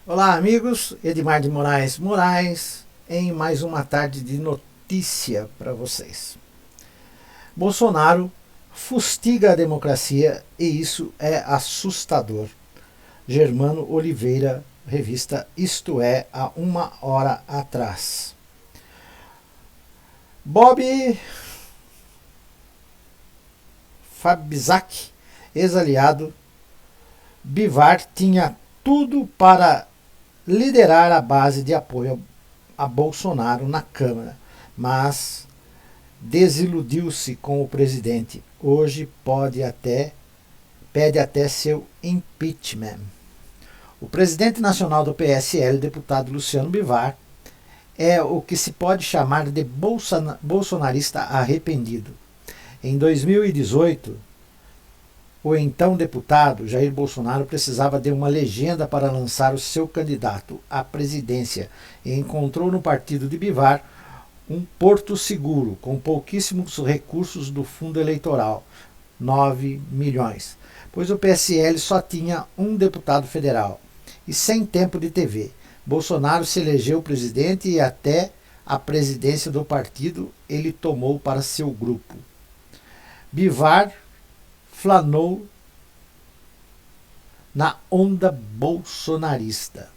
Olá, amigos. Edmar de Moraes em mais uma tarde de notícia para vocês. Bolsonaro fustiga a democracia e isso é assustador. Germano Oliveira, revista Isto É, há uma hora atrás. Bob Fabzack, ex-aliado, Bivar tinha tudo para liderar a base de apoio a Bolsonaro na Câmara, mas desiludiu-se com o presidente. Hoje pede até seu impeachment. O presidente nacional do PSL, deputado Luciano Bivar, é o que se pode chamar de bolsonarista arrependido. Em 2018, o então deputado Jair Bolsonaro precisava de uma legenda para lançar o seu candidato à presidência e encontrou no partido de Bivar um porto seguro, com pouquíssimos recursos do fundo eleitoral, 9 milhões, pois o PSL só tinha um deputado federal e sem tempo de TV. Bolsonaro se elegeu presidente e até a presidência do partido ele tomou para seu grupo. Bivar flanou na onda bolsonarista.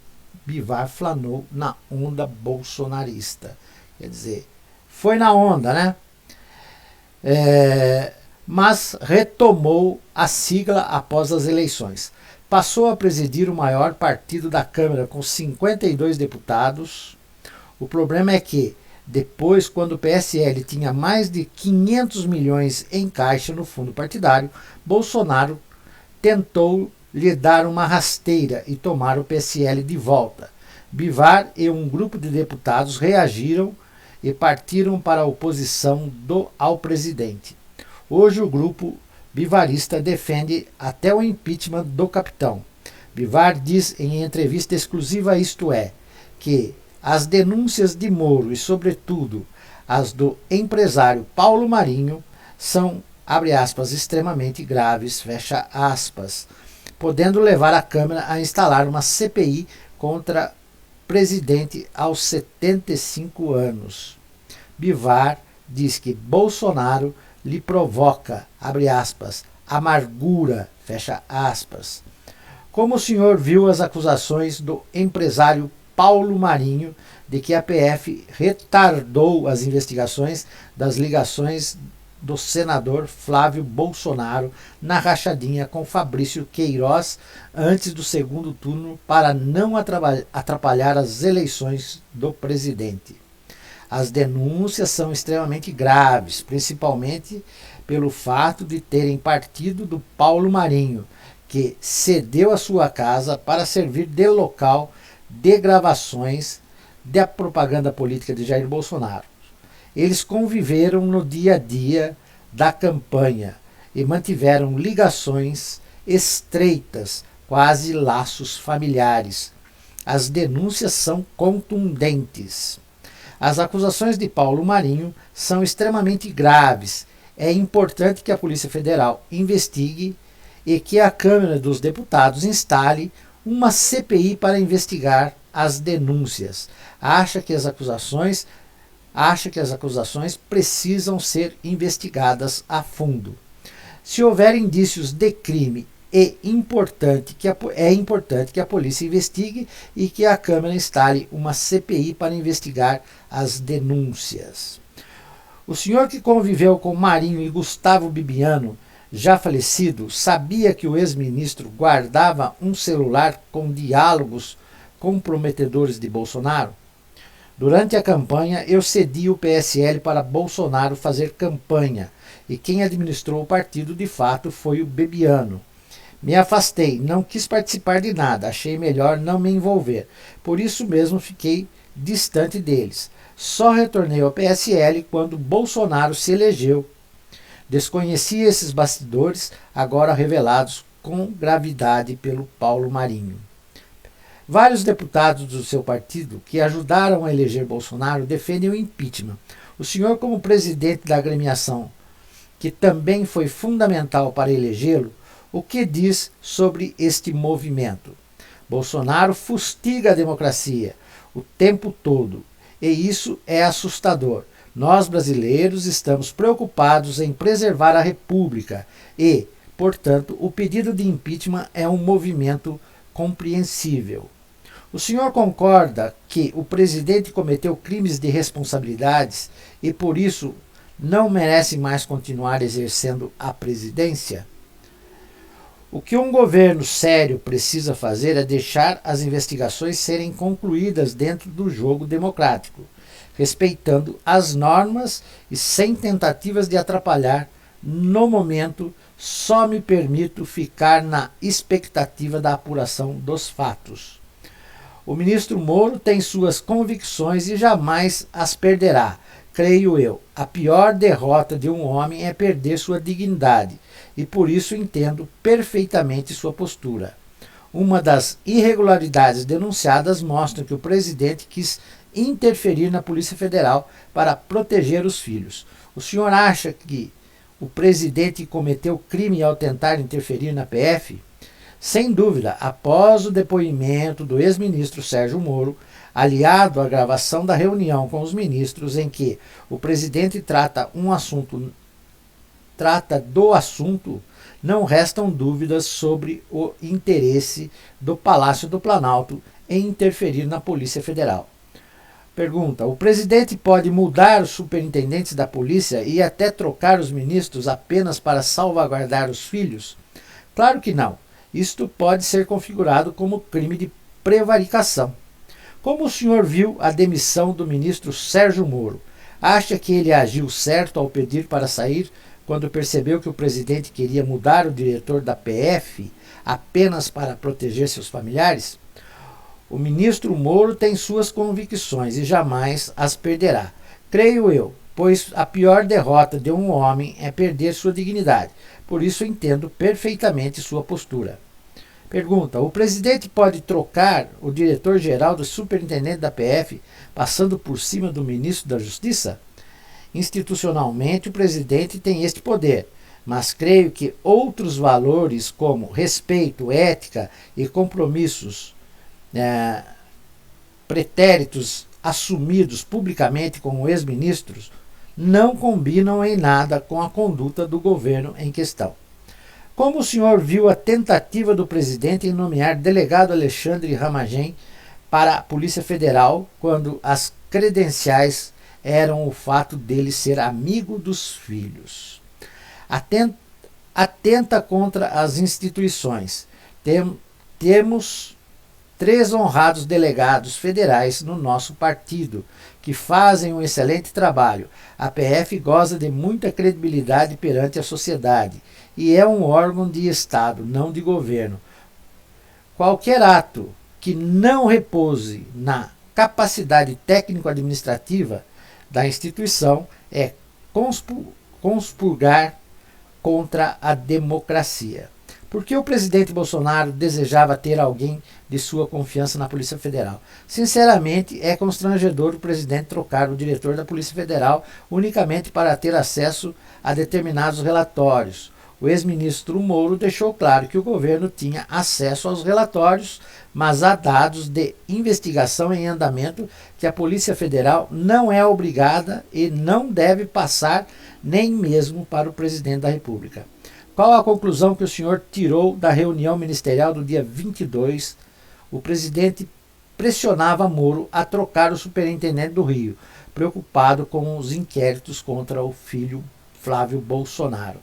Bivar flanou na onda bolsonarista. Quer dizer, foi na onda, né? Mas retomou a sigla após as eleições. Passou a presidir o maior partido da Câmara, com 52 deputados. O problema é que, depois, quando o PSL tinha mais de 500 milhões em caixa no fundo partidário, Bolsonaro tentou lhe dar uma rasteira e tomar o PSL de volta. Bivar e um grupo de deputados reagiram e partiram para a oposição ao presidente. Hoje o grupo bivarista defende até o impeachment do capitão. Bivar diz em entrevista exclusiva a Isto É que as denúncias de Moro e, sobretudo, as do empresário Paulo Marinho são, abre aspas, extremamente graves, fecha aspas, podendo levar a Câmara a instalar uma CPI contra o presidente aos 75 anos. Bivar diz que Bolsonaro lhe provoca, abre aspas, amargura, fecha aspas. Como o senhor viu as acusações do empresário Paulo Marinho de que a PF retardou as investigações das ligações do senador Flávio Bolsonaro na rachadinha com Fabrício Queiroz antes do segundo turno para não atrapalhar as eleições do presidente. As denúncias são extremamente graves, principalmente pelo fato de terem partido do Paulo Marinho, que cedeu a sua casa para servir de local de gravações da propaganda política de Jair Bolsonaro. Eles conviveram no dia a dia da campanha e mantiveram ligações estreitas, quase laços familiares. As denúncias são contundentes. As acusações de Paulo Marinho são extremamente graves. É importante que a Polícia Federal investigue e que a Câmara dos Deputados instale uma CPI para investigar as denúncias. Acha que as acusações precisam ser investigadas a fundo. Se houver indícios de crime, é importante que a polícia investigue e que a Câmara instale uma CPI para investigar as denúncias. O senhor que conviveu com Marinho e Gustavo Bibiano, já falecido, sabia que o ex-ministro guardava um celular com diálogos comprometedores de Bolsonaro? Durante a campanha, eu cedi o PSL para Bolsonaro fazer campanha, e quem administrou o partido de fato foi o Bibiano. Me afastei, não quis participar de nada, achei melhor não me envolver. Por isso mesmo fiquei distante deles. Só retornei ao PSL quando Bolsonaro se elegeu. Desconhecia esses bastidores, agora revelados com gravidade pelo Paulo Marinho. Vários deputados do seu partido que ajudaram a eleger Bolsonaro defendem o impeachment. O senhor, como presidente da agremiação, que também foi fundamental para elegê-lo, o que diz sobre este movimento? Bolsonaro fustiga a democracia o tempo todo, e isso é assustador. Nós, brasileiros, estamos preocupados em preservar a República e, portanto, o pedido de impeachment é um movimento compreensível. O senhor concorda que o presidente cometeu crimes de responsabilidades e, por isso, não merece mais continuar exercendo a presidência? O que um governo sério precisa fazer é deixar as investigações serem concluídas dentro do jogo democrático, respeitando as normas e sem tentativas de atrapalhar. No momento, só me permito ficar na expectativa da apuração dos fatos. O ministro Moro tem suas convicções e jamais as perderá. Creio eu, a pior derrota de um homem é perder sua dignidade, e por isso entendo perfeitamente sua postura. Uma das irregularidades denunciadas mostra que o presidente quis interferir na Polícia Federal para proteger os filhos. O senhor acha que o presidente cometeu crime ao tentar interferir na PF? Sem dúvida, após o depoimento do ex-ministro Sérgio Moro, aliado à gravação da reunião com os ministros em que o presidente trata do assunto, não restam dúvidas sobre o interesse do Palácio do Planalto em interferir na Polícia Federal. Pergunta: o presidente pode mudar os superintendentes da polícia e até trocar os ministros apenas para salvaguardar os filhos? Claro que não. Isto pode ser configurado como crime de prevaricação. Como o senhor viu a demissão do ministro Sérgio Moro? Acha que ele agiu certo ao pedir para sair quando percebeu que o presidente queria mudar o diretor da PF apenas para proteger seus familiares? O ministro Moro tem suas convicções e jamais as perderá. Creio eu, pois a pior derrota de um homem é perder sua dignidade. Por isso entendo perfeitamente sua postura. Pergunta: o presidente pode trocar o diretor-geral do superintendente da PF passando por cima do ministro da Justiça? Institucionalmente, o presidente tem este poder, mas creio que outros valores como respeito, ética e compromissos pretéritos assumidos publicamente como ex-ministros não combinam em nada com a conduta do governo em questão. Como o senhor viu a tentativa do presidente em nomear delegado Alexandre Ramagem para a Polícia Federal, quando as credenciais eram o fato dele ser amigo dos filhos? Atenta contra as instituições. Temos 3 honrados delegados federais no nosso partido, que fazem um excelente trabalho. A PF goza de muita credibilidade perante a sociedade e é um órgão de Estado, não de governo. Qualquer ato que não repouse na capacidade técnico-administrativa da instituição é conspurgar contra a democracia. Por que o presidente Bolsonaro desejava ter alguém de sua confiança na Polícia Federal? Sinceramente, é constrangedor o presidente trocar o diretor da Polícia Federal unicamente para ter acesso a determinados relatórios. O ex-ministro Moro deixou claro que o governo tinha acesso aos relatórios, mas há dados de investigação em andamento que a Polícia Federal não é obrigada e não deve passar nem mesmo para o presidente da República. Qual a conclusão que o senhor tirou da reunião ministerial do dia 22? O presidente pressionava Moro a trocar o superintendente do Rio, preocupado com os inquéritos contra o filho Flávio Bolsonaro.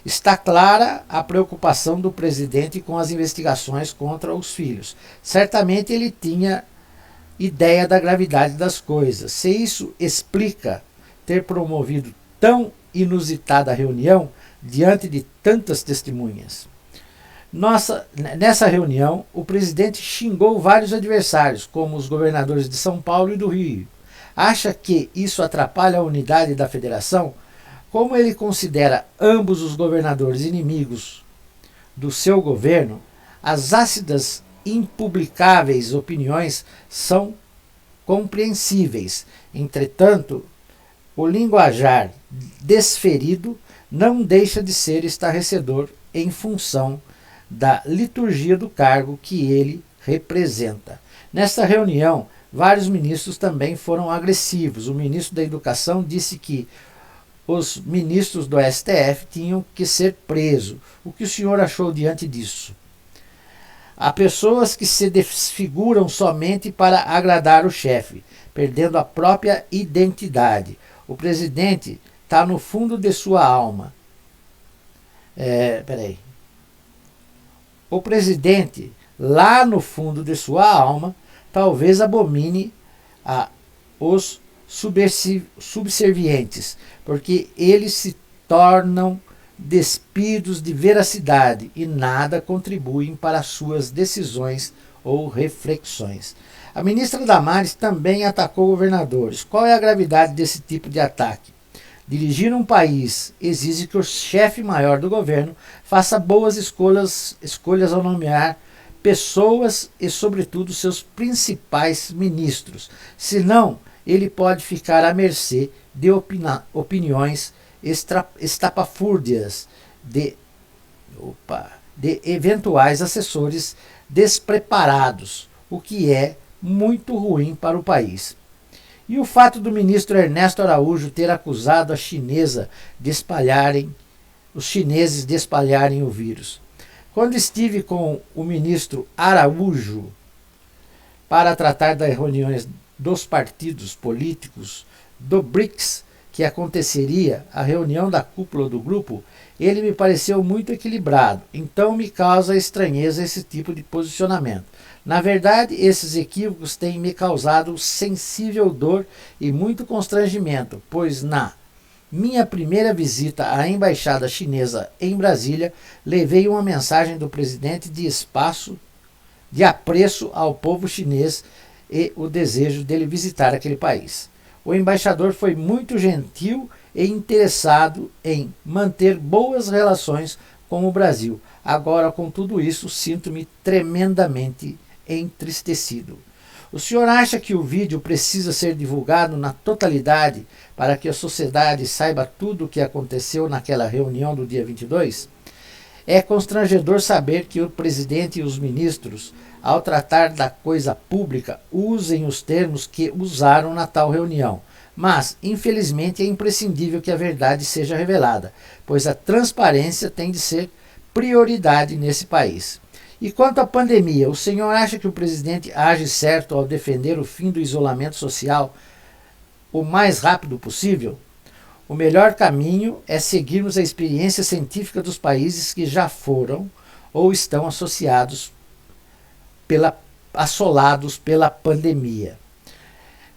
Está clara a preocupação do presidente com as investigações contra os filhos. Certamente ele tinha ideia da gravidade das coisas. Se isso explica ter promovido tão inusitada reunião diante de tantas testemunhas. Nessa reunião, o presidente xingou vários adversários, como os governadores de São Paulo e do Rio. Acha que isso atrapalha a unidade da federação? Como ele considera ambos os governadores inimigos do seu governo, as ácidas, impublicáveis opiniões são compreensíveis. Entretanto, o linguajar desferido não deixa de ser estarrecedor em função da liturgia do cargo que ele representa. Nesta reunião, vários ministros também foram agressivos. O ministro da Educação disse que os ministros do STF tinham que ser presos. O que o senhor achou diante disso? Há pessoas que se desfiguram somente para agradar o chefe, perdendo a própria identidade. O presidente está no fundo de sua alma. O presidente, lá no fundo de sua alma, talvez abomine os subservientes, porque eles se tornam despidos de veracidade e nada contribuem para suas decisões ou reflexões. A ministra Damares também atacou governadores. Qual é a gravidade desse tipo de ataque? Dirigir um país exige que o chefe maior do governo faça boas escolhas ao nomear pessoas e, sobretudo, seus principais ministros. Senão, ele pode ficar à mercê de opiniões estapafúrdias de eventuais assessores despreparados, o que é muito ruim para o país. E o fato do ministro Ernesto Araújo ter acusado os chineses de espalharem o vírus. Quando estive com o ministro Araújo para tratar das reuniões dos partidos políticos do BRICS, que aconteceria a reunião da cúpula do grupo, ele me pareceu muito equilibrado, então me causa estranheza esse tipo de posicionamento. Na verdade, esses equívocos têm me causado sensível dor e muito constrangimento, pois na minha primeira visita à embaixada chinesa em Brasília, levei uma mensagem do presidente de apreço ao povo chinês e o desejo dele visitar aquele país. O embaixador foi muito gentil e interessado em manter boas relações com o Brasil. Agora, com tudo isso, sinto-me tremendamente entristecido. O senhor acha que o vídeo precisa ser divulgado na totalidade para que a sociedade saiba tudo o que aconteceu naquela reunião do dia 22? É constrangedor saber que o presidente e os ministros, ao tratar da coisa pública, usem os termos que usaram na tal reunião. Mas, infelizmente, é imprescindível que a verdade seja revelada, pois a transparência tem de ser prioridade nesse país. E quanto à pandemia, o senhor acha que o presidente age certo ao defender o fim do isolamento social o mais rápido possível? O melhor caminho é seguirmos a experiência científica dos países que já foram ou estão assolados pela pandemia.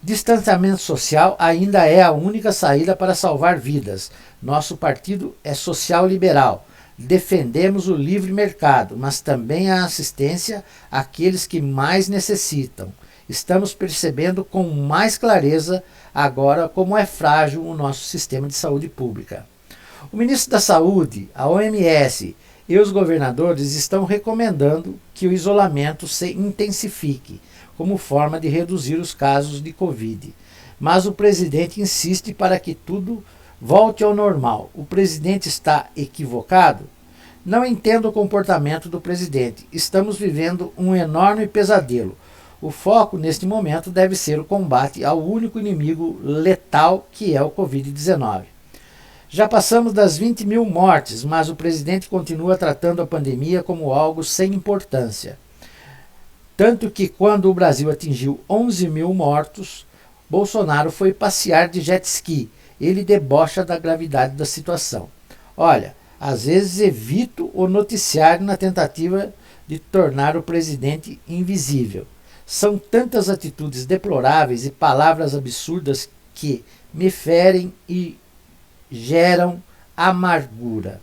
Distanciamento social ainda é a única saída para salvar vidas. Nosso partido é social-liberal. Defendemos o livre mercado, mas também a assistência àqueles que mais necessitam. Estamos percebendo com mais clareza agora como é frágil o nosso sistema de saúde pública. O ministro da Saúde, a OMS e os governadores estão recomendando que o isolamento se intensifique como forma de reduzir os casos de Covid. Mas o presidente insiste para que tudo volte ao normal. O presidente está equivocado? Não entendo o comportamento do presidente. Estamos vivendo um enorme pesadelo. O foco neste momento deve ser o combate ao único inimigo letal que é o Covid-19. Já passamos das 20 mil mortes, mas o presidente continua tratando a pandemia como algo sem importância. Tanto que quando o Brasil atingiu 11 mil mortos, Bolsonaro foi passear de jet ski. Ele debocha da gravidade da situação. Olha, às vezes evito o noticiário na tentativa de tornar o presidente invisível. São tantas atitudes deploráveis e palavras absurdas que me ferem e geram amargura.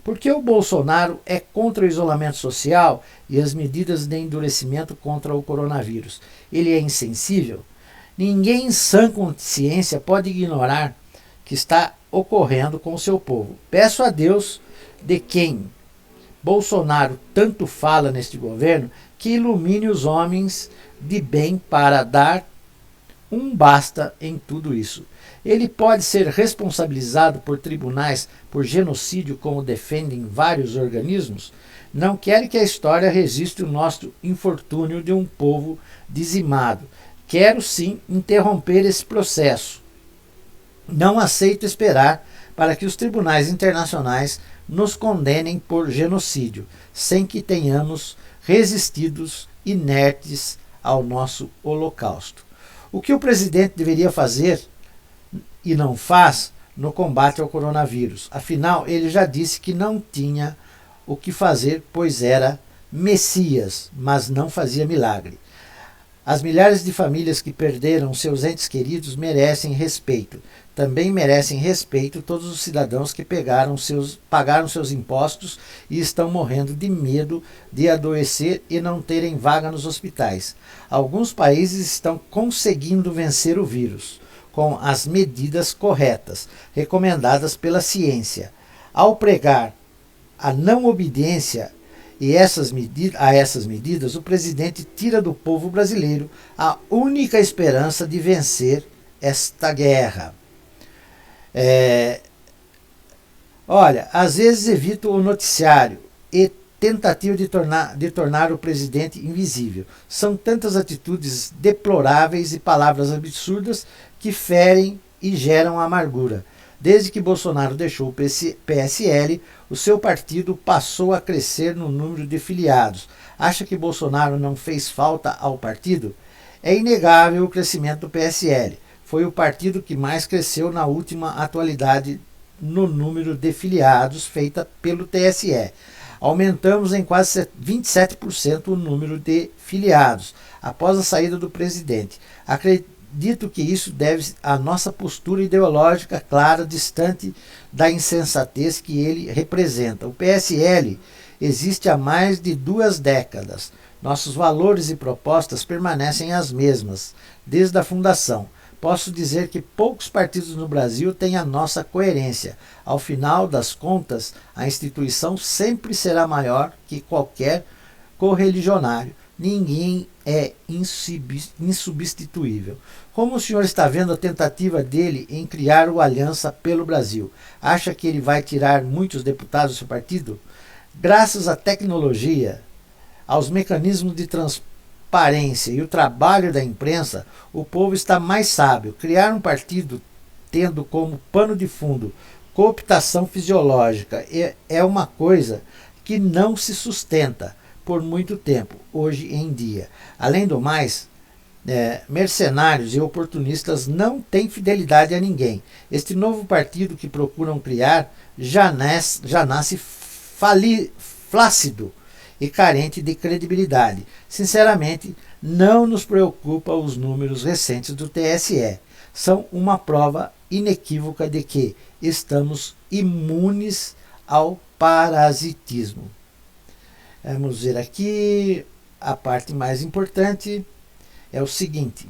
Porque o Bolsonaro é contra o isolamento social e as medidas de endurecimento contra o coronavírus. Ele é insensível? Ninguém em sã consciência pode ignorar que está ocorrendo com o seu povo. Peço a Deus, de quem Bolsonaro tanto fala neste governo, que ilumine os homens de bem para dar um basta em tudo isso. Ele pode ser responsabilizado por tribunais por genocídio, como defendem vários organismos? Não quero que a história registre o nosso infortúnio de um povo dizimado. Quero sim interromper esse processo. Não aceito esperar para que os tribunais internacionais nos condenem por genocídio, sem que tenhamos resistidos inertes ao nosso holocausto. O que o presidente deveria fazer e não faz no combate ao coronavírus? Afinal, ele já disse que não tinha o que fazer, pois era Messias, mas não fazia milagre. As milhares de famílias que perderam seus entes queridos merecem respeito. Também merecem respeito todos os cidadãos que pagaram seus impostos e estão morrendo de medo de adoecer e não terem vaga nos hospitais. Alguns países estão conseguindo vencer o vírus com as medidas corretas, recomendadas pela ciência. Ao pregar a não obediência a essas medidas, o presidente tira do povo brasileiro a única esperança de vencer esta guerra. Olha, às vezes evito o noticiário e tentativa de tornar o presidente invisível. São tantas atitudes deploráveis e palavras absurdas que ferem e geram amargura. Desde que Bolsonaro deixou o PSL, o seu partido passou a crescer no número de filiados. Acha que Bolsonaro não fez falta ao partido? É inegável o crescimento do PSL. Foi o partido que mais cresceu na última atualidade no número de filiados feita pelo TSE. Aumentamos em quase 27% o número de filiados após a saída do presidente. Acredito que isso deve à nossa postura ideológica clara, distante da insensatez que ele representa. O PSL existe há mais de 2 décadas. Nossos valores e propostas permanecem as mesmas desde a fundação. Posso dizer que poucos partidos no Brasil têm a nossa coerência. Ao final das contas, a instituição sempre será maior que qualquer correligionário. Ninguém é insubstituível. Como o senhor está vendo a tentativa dele em criar o Aliança pelo Brasil? Acha que ele vai tirar muitos deputados do seu partido? Graças à tecnologia, aos mecanismos de transparência e o trabalho da imprensa, o povo está mais sábio. Criar um partido tendo como pano de fundo cooptação fisiológica é uma coisa que não se sustenta por muito tempo, hoje em dia. Além do mais, mercenários e oportunistas não têm fidelidade a ninguém. Este novo partido que procuram criar já nasce flácido e carente de credibilidade. Sinceramente, não nos preocupa os números recentes do TSE. São uma prova inequívoca de que estamos imunes ao parasitismo. Vamos ver aqui a parte mais importante. É o seguinte: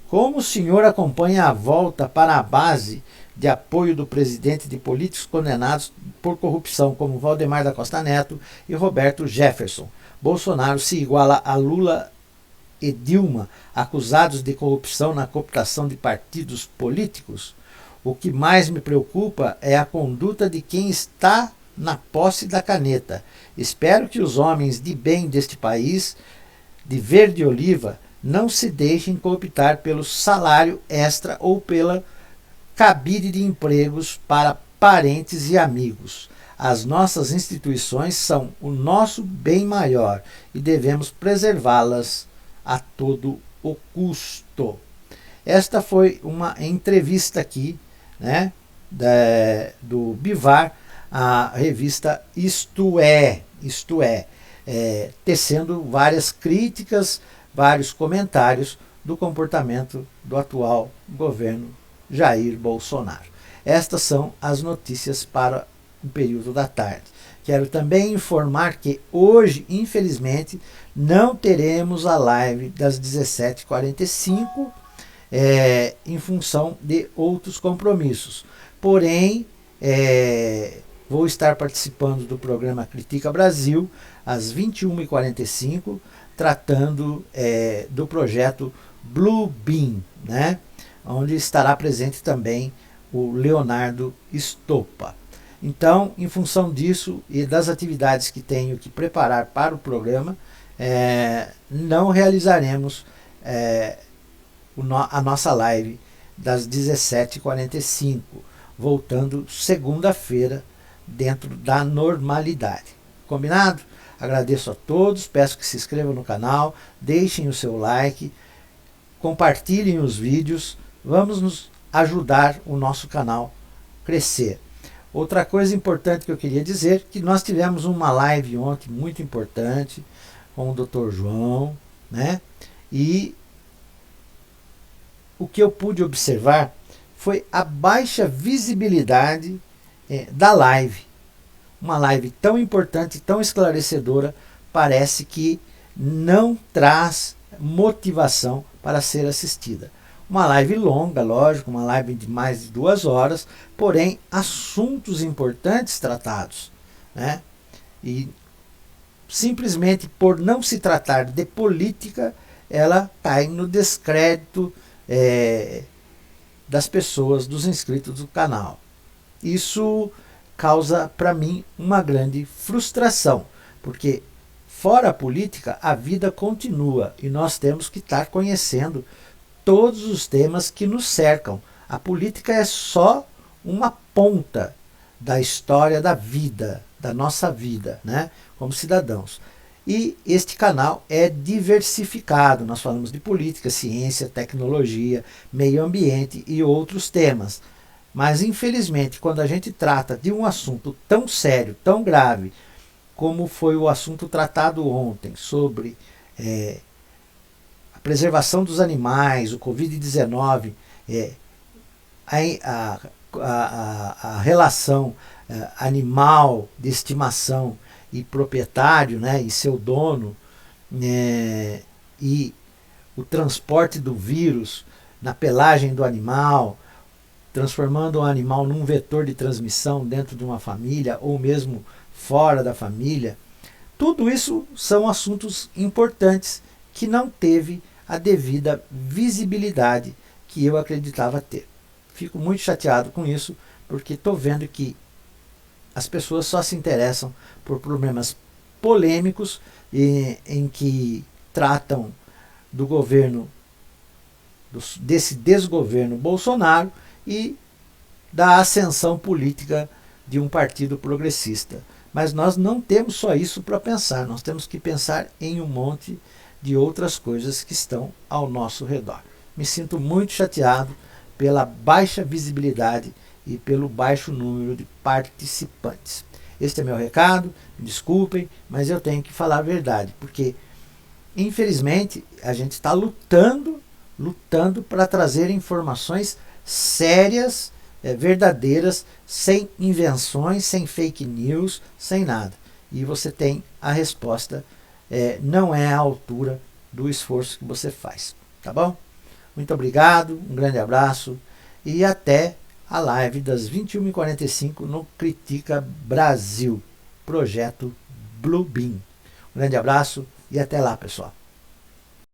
como o senhor acompanha a volta para a base de apoio do presidente de políticos condenados por corrupção, como Valdemar da Costa Neto e Roberto Jefferson? Bolsonaro se iguala a Lula e Dilma, acusados de corrupção na cooptação de partidos políticos? O que mais me preocupa é a conduta de quem está na posse da caneta. Espero que os homens de bem deste país, de verde oliva, não se deixem cooptar pelo salário extra ou pela cabide de empregos para parentes e amigos. As nossas instituições são o nosso bem maior e devemos preservá-las a todo o custo. Esta foi uma entrevista aqui, do Bivar, a revista Isto É, tecendo várias críticas, vários comentários do comportamento do atual governo Jair Bolsonaro. Estas são as notícias para o período da tarde. Quero também informar que hoje, infelizmente, não teremos a live das 17h45, em função de outros compromissos. Porém, vou estar participando do programa Critica Brasil às 21h45, tratando do projeto Blue Beam, onde estará presente também o Leonardo Stoppa. Então, em função disso e das atividades que tenho que preparar para o programa, não realizaremos a nossa live das 17h45, voltando segunda-feira dentro da normalidade. Combinado? Agradeço a todos, peço que se inscrevam no canal, deixem o seu like, compartilhem os vídeos, vamos nos ajudar o nosso canal crescer. Outra coisa importante que eu queria dizer, que nós tivemos uma live ontem muito importante com o Dr. João, né? E o que eu pude observar foi a baixa visibilidade da live. Uma live tão importante, tão esclarecedora, parece que não traz motivação para ser assistida. Uma live longa, lógico, uma live de mais de 2 horas, porém assuntos importantes tratados, né? E simplesmente por não se tratar de política, ela cai no descrédito das pessoas, dos inscritos do canal. Isso causa para mim uma grande frustração, porque fora a política a vida continua e nós temos que estar conhecendo todos os temas que nos cercam. A política é só uma ponta da história da vida, da nossa vida, né, como cidadãos. E este canal é diversificado, nós falamos de política, ciência, tecnologia, meio ambiente e outros temas. Mas infelizmente, quando a gente trata de um assunto tão sério, tão grave, como foi o assunto tratado ontem, sobre a preservação dos animais, o Covid-19, a relação animal de estimação e proprietário, né, e seu dono, e o transporte do vírus na pelagem do animal, transformando o animal num vetor de transmissão dentro de uma família ou mesmo fora da família. Tudo isso são assuntos importantes que não teve a devida visibilidade que eu acreditava ter. Fico muito chateado com isso, porque estou vendo que as pessoas só se interessam por problemas polêmicos em que tratam do governo, desse desgoverno Bolsonaro e da ascensão política de um partido progressista. Mas nós não temos só isso para pensar, nós temos que pensar em um monte de outras coisas que estão ao nosso redor. Me sinto muito chateado pela baixa visibilidade e pelo baixo número de participantes. Este é meu recado, me desculpem, mas eu tenho que falar a verdade, porque infelizmente a gente está lutando para trazer informações sérias, verdadeiras, sem invenções, sem fake news, sem nada. E você tem a resposta, não é à altura do esforço que você faz. Tá bom? Muito obrigado, um grande abraço e até a live das 21h45 no Critica Brasil, projeto Bluebeam. Um grande abraço e até lá, pessoal.